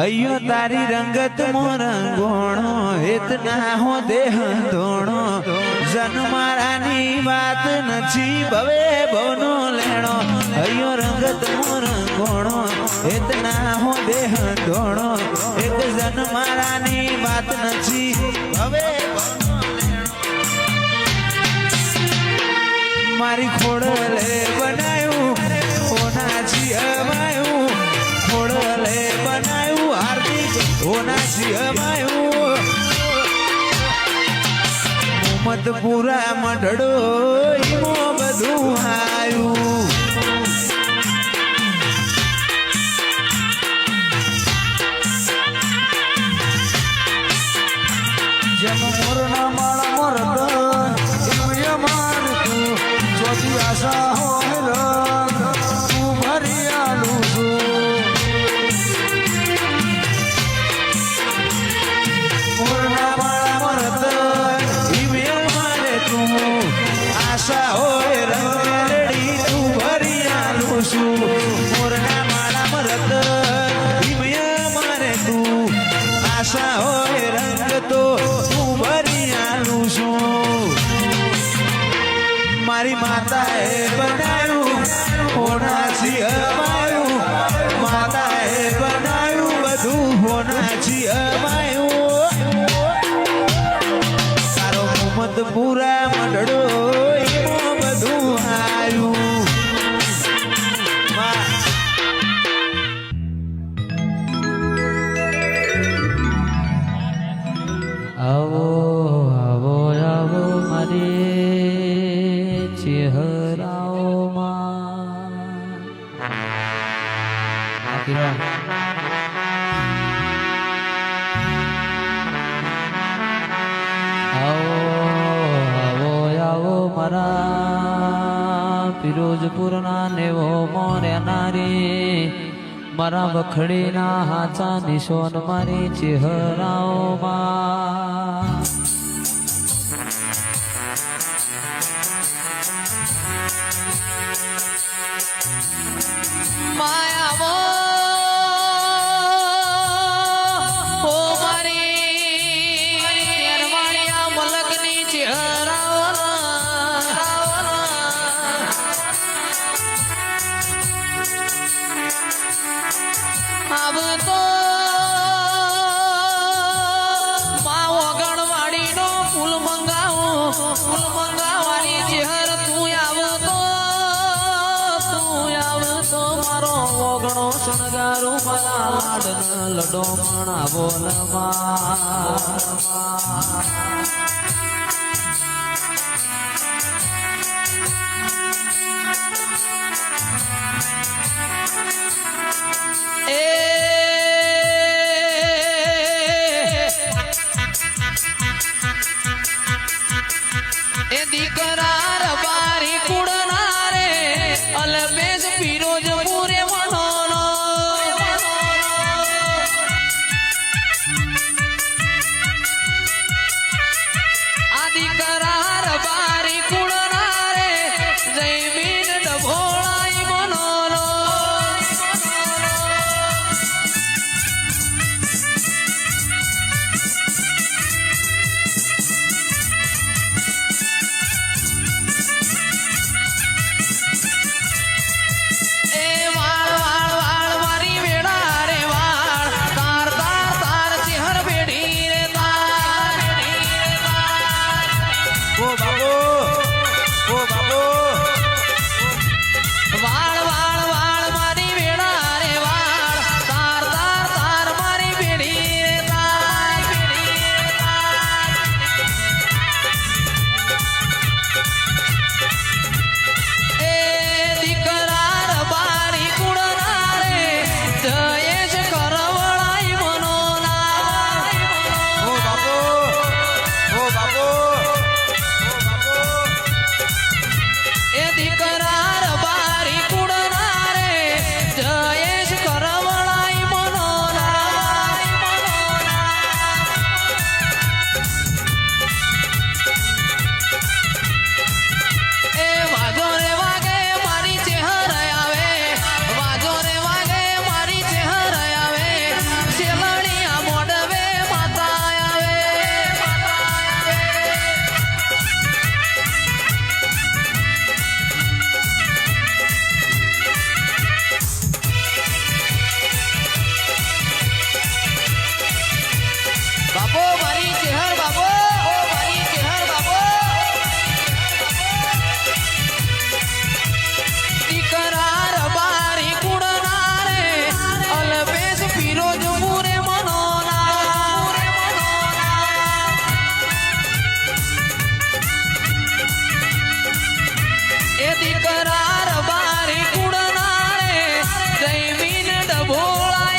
अयो तारी रंगत मोरंगोणो इतना हो देह धोणो जन्मारानी बात नची भवे भवनो लेणो अयो रंगत मोरंगोणो इतना हो देह धोणो एक जन्मारानी बात नची भवे भवनो लेणो मारी खोड़ले बनायू ओनाची अमायू खोड़ले बनायू हार्दिक ओनाची अमायू मत पूरा मढड़ो इमो बधु आयू जम मोरना माला मोरत इमय मान तू ज्योति आशा हो तू भरिया लूसू मोरना माला मोरत इमय मारे तू आशा होए रंगेलड़ी तू भरिया लूसू मोरना माला मोरत इमय मारे तू आशा होए रंग तो तू भरिया लूसू मारी माताए बनायू होनाची अमायू माताए बनायू बधु होनाची अमायू तारो मोहम्मद पूरा मढड़ो इमो बधु आयू आवो आवो आवो मारे चेहराओ आवो आवो आवो मारा फिरोजपुरना नेवो मोर्या नारी मारा बखड़ीना हाचा निशोन मारी चेहराओ माया वो ओ मारी तेरवाड़िया मलकनी चेहराओ अब तो माओ गणवाड़ी नो फूल मंगावाड़ी चेहर तू आव तो मारो ओगणो शणगारू मारा लाडन लडो मणा बोलमा ए दीकरार बारी कुड़ना रे अलबेज फिरोज पूरे मनोनो आदि બાપો મારી ચેહર બાપો મારી ચેહર બાપો દીકરા રબારી કુડના રે અલ્પેશ ફિરોજ પૂરે એ દીકરા રબારી કુડના રે જયમીન ડભોળાઈ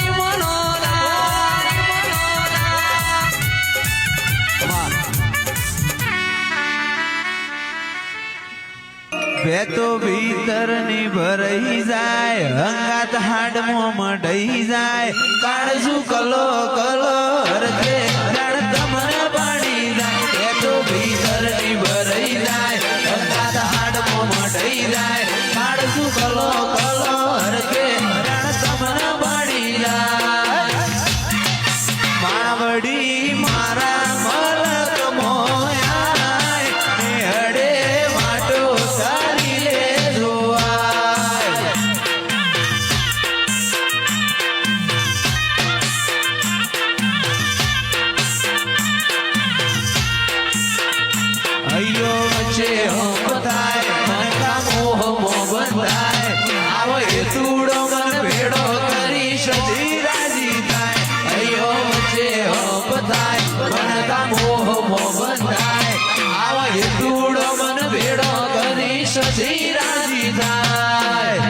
બે તો ભીતરની ભરાઈ જાય હંગાત હાડમો મઢઈ જાય કાળજુ કલો કલો હરકે જાણ તમને પાણી જાય બે તો ભીતરની ભરાઈ જાય હંગાત હાડમો મઢઈ જાય કાળજુ કલો કલો હરકે જાણ તમને પાણી જાય માવડી મારા મલક મોયા હડે માટો સારી લે જોવાય અયો વચ્ચે હોમ થાય મનકા મોહ મોહ બંધાય આવો એ તૂડો મન ભેડો કરી સદી રાજી થાય અયો વચ્ચે હોમ થાય મનકા મોહ મોહ બંધાય આવો એ તૂડો મન ભેડો કરી સદી રાજી થાય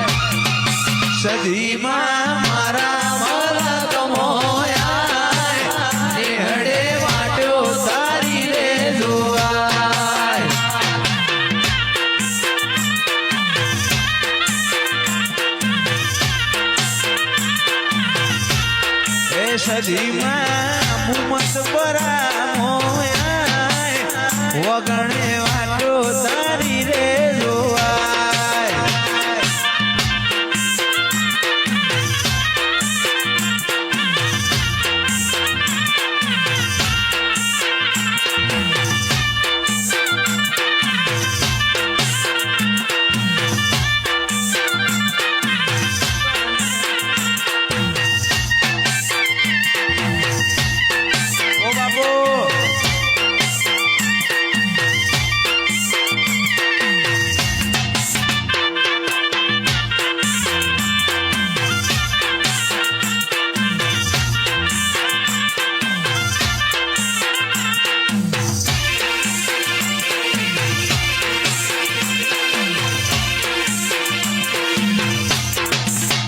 સદીમાં મારા મલક મોયા નેહડે વાટ્યો સારી રે જોવાય એ સદીમાં મુમત પરા મોયા વગણે વાટો તારી રે જોવાય ઓ બાપુ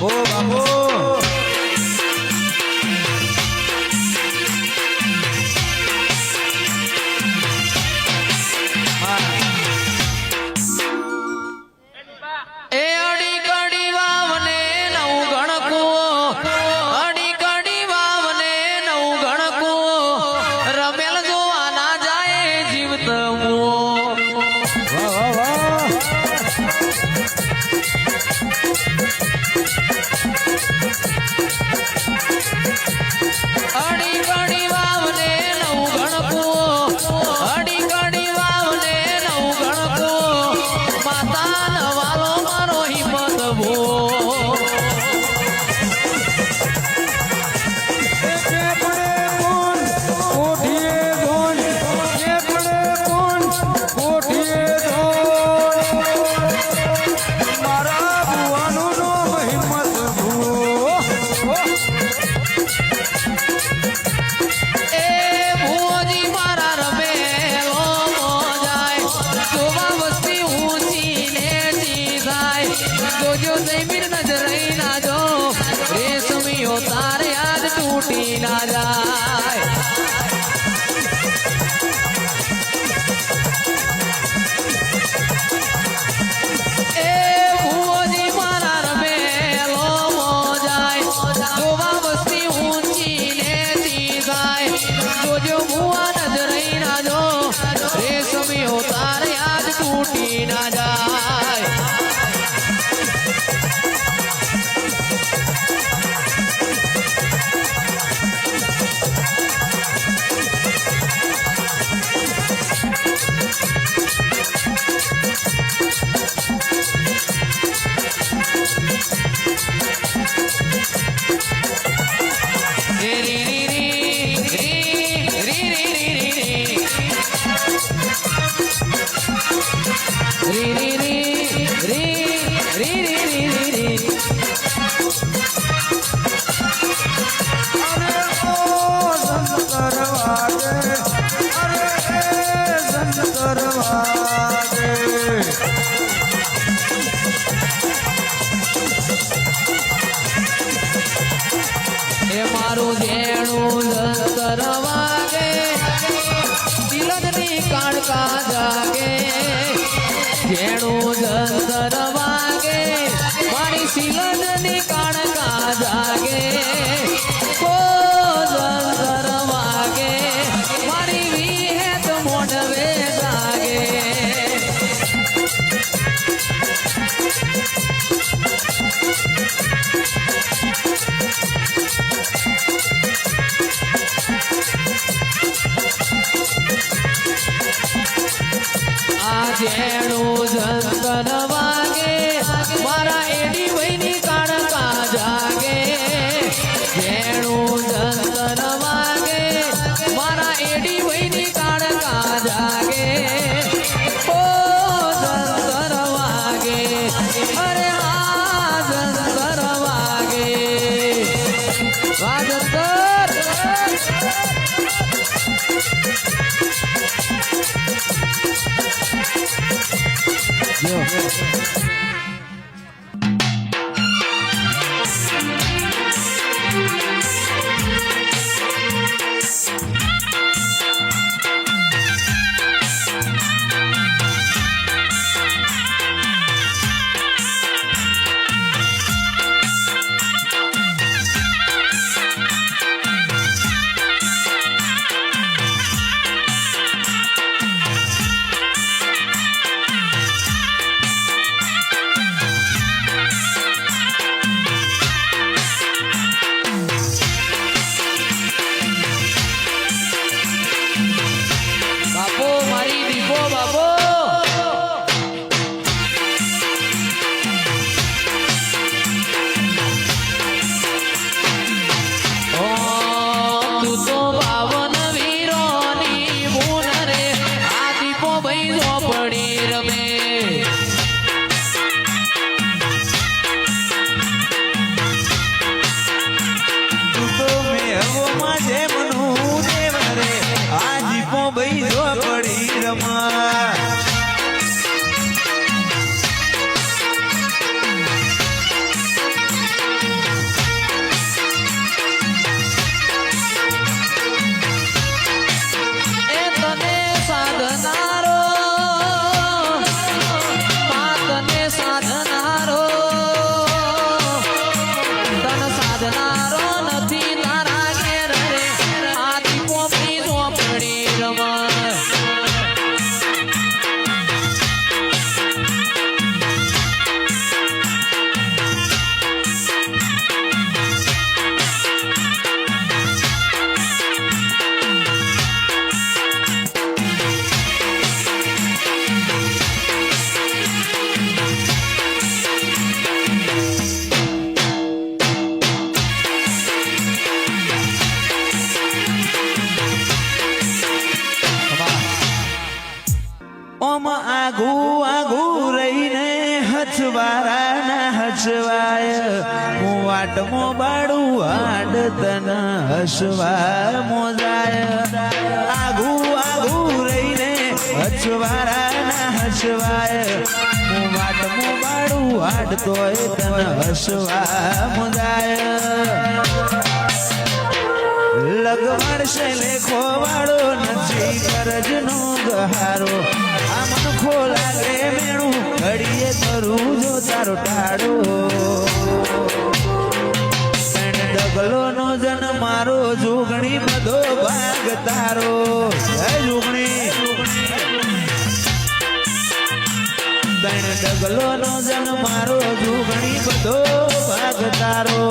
ઓ બાપુ એ અડી કડી વાવને નવ ગણકું અડી કડી વાવને નવ ગણકું રમેલ જોવા ના જાય જીવત વાહ વાહ વાહ અડી કડી વાવને નવ ગણકું અડી કડી વાવને નવ ગણકું માતા નવાલો મારો હિંમત ભો મારા ભુવાનું નામ હિંમત ભૂ એ ભુવજી મારા રમેલો મોજાય જોવા વસ્તી ઊંચી નેચી થાય જોજો જમીન નજરઈ ના જો રેશમીઓ તારે આજ તૂટી ના જાય એ ભુવજી મારા રમેલો મોજાય જોવા વસ્તી ઊંચી નેચી થાય જોજો ભુવા નજરઈ ના જો રેશમીઓ તારે આજ તૂટી ના જાય જેણું જંતર વાગે તિલકની કાળકા જાગે જેણું જંતર વાગે મારી સિલનની કાળકા જાગે ઓ જંતર વાગે મારી વિહેત મોઢવે જાગે આ જેણું જંતર વાગે મારા એડી વહીની કાળકા જાગે જેણું જંતર વાગે મારા એડી વહીની કાળકા જાગે ઓ જંતર વાગે અરે આ જંતર વાગે આ જંતર બાપો મારી દીપો બાપો ઓ તું તો બાવન વીરોની બુન રે આ દીપો ભાઈ ઝોપડી રમે તું તો મેહોમાં જેમનું દેવ રે આ જીપો ભાઈ જો પડી રમા એ તને સાધનારો તને સાધનારો તન સાધનારો નથી તારા ઘેર રે આ દીપો ભાઈ ઝોપડી રમા ઓમ આગુ આગુ રહીને હચવારા ના હચવાય હું વાટમો બાડું હાડ તન હસવા મોજાય આગુ આગુ રહીને હચવારા ના હસવાય હું વાટમો બાડું હાડ તોય તન હસવા મોજાય લગવડશે લેખો વાળો નથી કરજનો ગહારો આ મન ખોલાગે મેણું ઘડીએ કરું જો તારો ટાળો ડગલો નો જન મારો જોગણી બધો ભાગ તારો જય જોગણી ડગલો નો જન મારો જોગણી બધો ભાગ તારો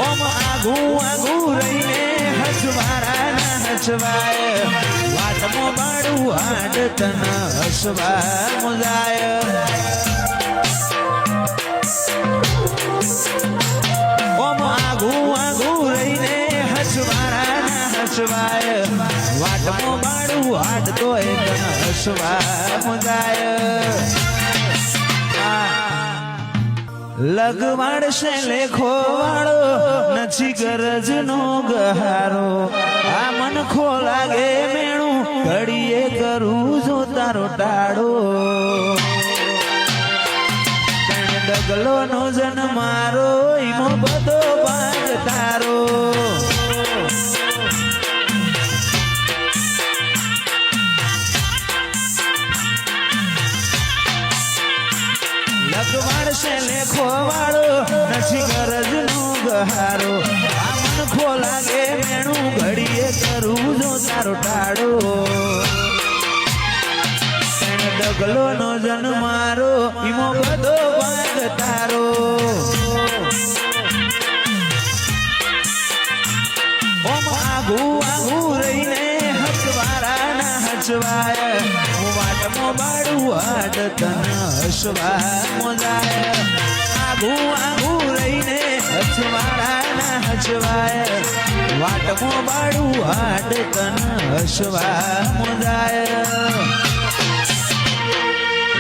ઓમ આગુ આગુ રહીને હસવારા ના હસવાય વાટમો બાડું હાડ તન હસવા મુજાય ઓમ આગુ આગુ રહીને હસવારા ના હસવાય વાટમો બાડું હાડ તોય તન હસવા મુજાય લગવાડશે લેખો વાળો નથી ગરજ નો ગહારો આ મન ખો લાગે મેણું ઘડીએ કરું જો તારો ટાળો ડગલો નો જન મારો ઈમો બધો ભાગ તારો લગવાડશે લેખો વાળો નથી ગરજ નો ગહારો આ મન ખો લાગે મેણું ઘડીએ કરું જો તારો ટાળો ડગલો નો જન મારો ઈમો બધો ભાગ તારો ઓમ આગુ આગુ રહીને હસવારા ના હસવાય હું વાટમો બાડું હાડ તન હસવા મોજાય આગુ આગુ રહીને હસવારા ના હસવાય વાટમો બાડું હાડ તન હસવા મોજાય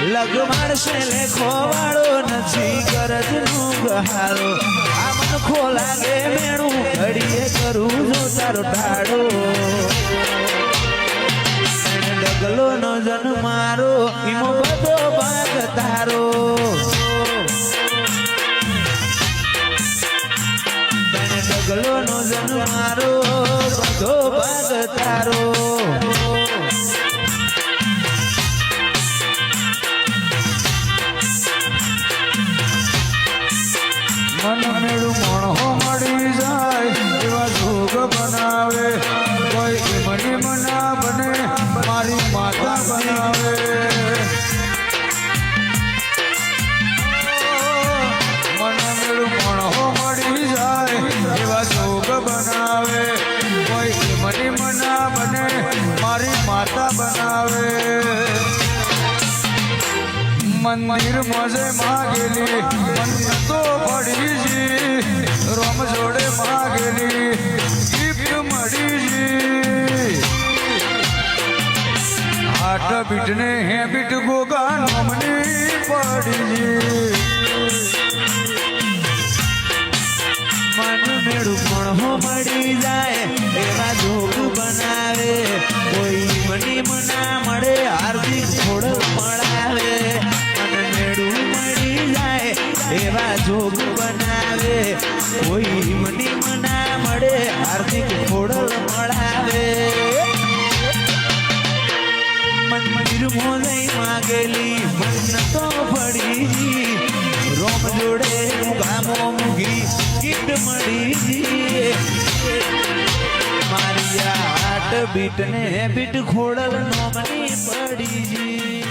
લગવાડશે લેખો વાળો નથી ગરજ નો ગહારો આ મન ખો લાગે મેણું ઘડીએ કરું જો તારો ટાળો ડગલો નો જન મારો ઈમો બધો ભાગ તારો ડગલો નો જન મારો બધો ભાગ તારો મન મેળું મણહો મળી જાય એવા જોગ બનાવે કોઈ મની મના બને મારી માતા બનાવે મન મેળું મણહો મળી જાય એવા જોગ બનાવે કોઈ મની મના બને મારી માતા બનાવે મંદિર મજે માગેલી મંદિર તો પડી જી રોમ જોડે માગેલી ગિફ્ટ મળી જી આઠ બીટ ને હે બીટ ગોગા નમની પડી જી મન મેળું મણહો મળી જાય એવા જોગ બનાવે કોઈ મની મના મળે હાર્દિક છોડ મળાવે મન મેળું મળી જાય એવા જોગ બનાવે કોઈ મની મના મળે હાર્દિક છોડ મળાવે મંદિર મોજઈ માગેલી મન તો પડી રોમ જોડે ગામો મુગી ગીત મળી મારી આટ બીટ ને બીટ ખોડલ નોમની પડી